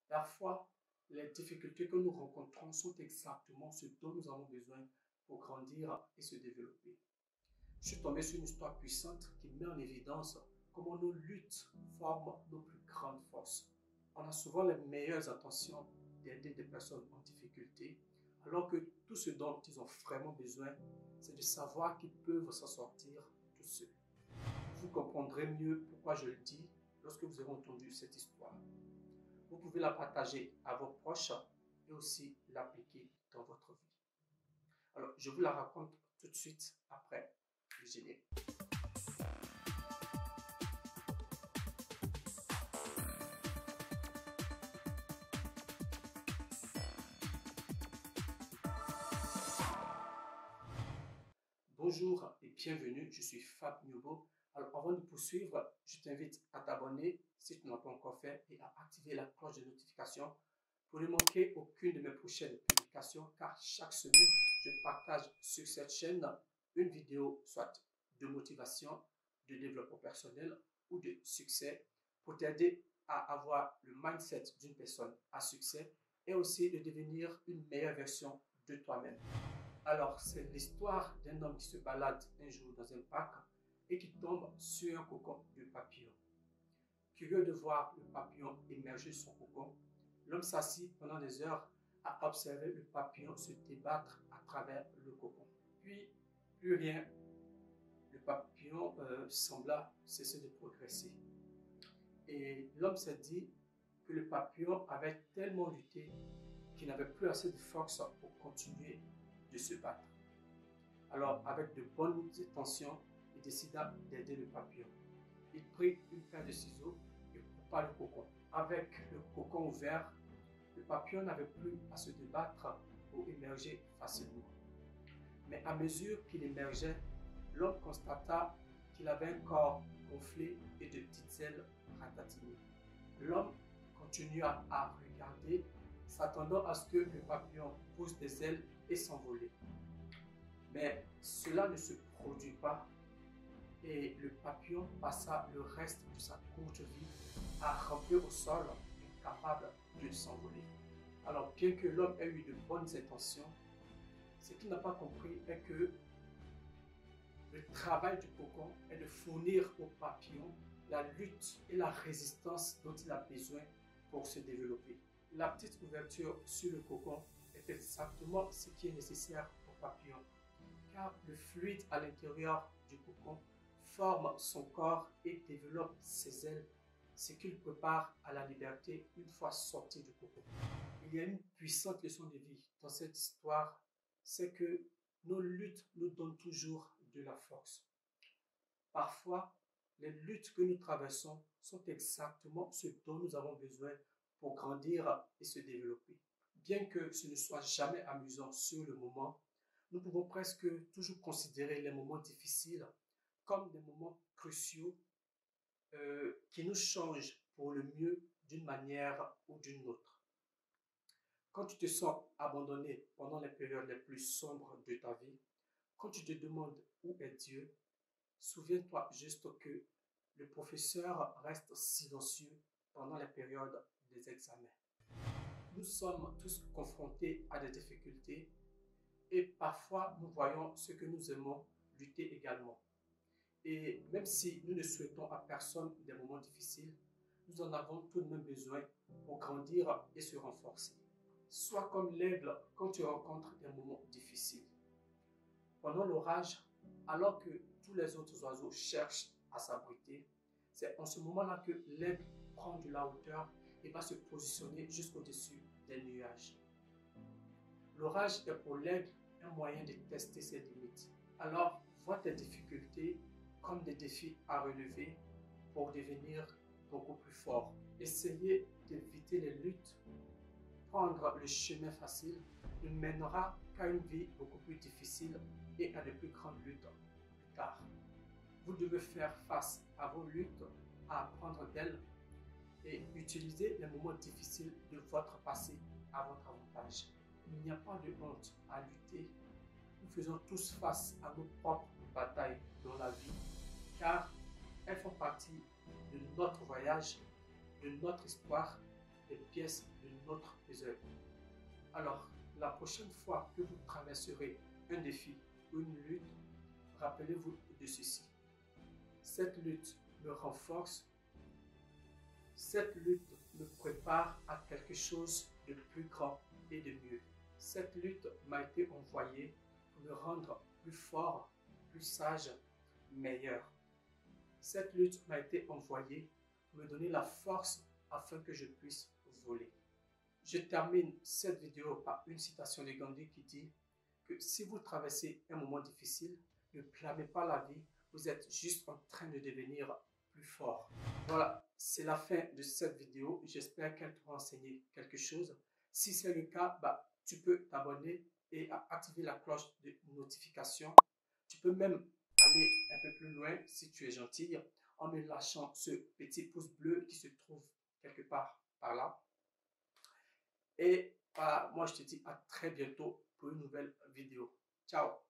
Parfois, les difficultés que nous rencontrons sont exactement ce dont nous avons besoin pour grandir et se développer. Je suis tombé sur une histoire puissante qui met en évidence comment nos luttes forment nos plus grandes forces. On a souvent les meilleures intentions d'aider des personnes en difficulté, alors que tout ce dont ils ont vraiment besoin, c'est de savoir qu'ils peuvent s'en sortir tout seuls. Vous comprendrez mieux pourquoi je le dis lorsque vous aurez entendu cette histoire. Vous pouvez la partager à vos proches et aussi l'appliquer dans votre vie. Alors, je vous la raconte tout de suite après le générique. Bonjour et bienvenue, je suis Fab Nyobo. Alors avant de poursuivre, je t'invite à t'abonner si tu ne l'as pas encore fait et à activer la cloche de notification pour ne manquer aucune de mes prochaines publications car chaque semaine, je partage sur cette chaîne une vidéo soit de motivation, de développement personnel ou de succès pour t'aider à avoir le mindset d'une personne à succès et aussi de devenir une meilleure version de toi-même. Alors, c'est l'histoire d'un homme qui se balade un jour dans un parc et qui tombe sur un cocon de papillon. Curieux de voir le papillon émerger de son cocon, l'homme s'assit pendant des heures à observer le papillon se débattre à travers le cocon. Puis, plus rien, le papillon sembla cesser de progresser. Et l'homme s'est dit que le papillon avait tellement lutté qu'il n'avait plus assez de force pour continuer de se battre. Alors, avec de bonnes intentions, il décida d'aider le papillon. Il prit une paire de ciseaux et coupa le cocon. Avec le cocon ouvert, le papillon n'avait plus à se débattre pour émerger facilement. Mais à mesure qu'il émergeait, l'homme constata qu'il avait un corps gonflé et de petites ailes ratatinées. L'homme continua à regarder, s'attendant à ce que le papillon pousse des ailes et s'envoler. Mais cela ne se produit pas et le papillon passa le reste de sa courte vie à ramper au sol, incapable de s'envoler. Alors, bien que l'homme ait eu de bonnes intentions, ce qu'il n'a pas compris est que le travail du cocon est de fournir au papillon la lutte et la résistance dont il a besoin pour se développer. La petite ouverture sur le cocon est exactement ce qui est nécessaire au papillon, car le fluide à l'intérieur du cocon forme son corps et développe ses ailes, ce qui le prépare à la liberté une fois sorti du cocon. Il y a une puissante leçon de vie dans cette histoire, c'est que nos luttes nous donnent toujours de la force. Parfois, les luttes que nous traversons sont exactement ce dont nous avons besoin pour grandir et se développer. Bien que ce ne soit jamais amusant sur le moment, nous pouvons presque toujours considérer les moments difficiles comme des moments cruciaux qui nous changent pour le mieux d'une manière ou d'une autre. Quand tu te sens abandonné pendant les périodes les plus sombres de ta vie, quand tu te demandes où est Dieu, souviens-toi juste que le professeur reste silencieux pendant les périodes des examens. Nous sommes tous confrontés à des difficultés et parfois nous voyons ce que nous aimons lutter également. Et même si nous ne souhaitons à personne des moments difficiles, nous en avons tout de même besoin pour grandir et se renforcer. Sois comme l'aigle quand tu rencontres des moments difficiles. Pendant l'orage, alors que tous les autres oiseaux cherchent à s'abriter, c'est en ce moment-là que l'aigle prend de la hauteur et va se positionner jusqu'au-dessus des nuages. L'orage est pour l'aigle un moyen de tester ses limites. Alors, vois tes difficultés comme des défis à relever pour devenir beaucoup plus fort. Essayez d'éviter les luttes. Prendre le chemin facile ne mènera qu'à une vie beaucoup plus difficile et à de plus grandes luttes plus tard. Vous devez faire face à vos luttes, à apprendre d'elles et utiliser les moments difficiles de votre passé à votre avantage. Il n'y a pas de honte à lutter. Nous faisons tous face à nos propres batailles dans la vie, car elles font partie de notre voyage, de notre histoire, des pièces de notre besoin. Alors, la prochaine fois que vous traverserez un défi ou une lutte, rappelez-vous de ceci. Cette lutte me renforce, cette lutte me prépare à quelque chose de plus grand et de mieux. Cette lutte m'a été envoyée pour me rendre plus fort, plus sage, meilleur. Cette lutte m'a été envoyée pour me donner la force afin que je puisse voler. Je termine cette vidéo par une citation de Gandhi qui dit que si vous traversez un moment difficile, ne blâmez pas la vie, vous êtes juste en train de devenir plus fort. Voilà, c'est la fin de cette vidéo. J'espère qu'elle t'aura enseigné quelque chose. Si c'est le cas, tu peux t'abonner et activer la cloche de notification. Tu peux même aller un peu plus loin si tu es gentil en me lâchant ce petit pouce bleu qui se trouve quelque part par là. Et moi, je te dis à très bientôt pour une nouvelle vidéo. Ciao!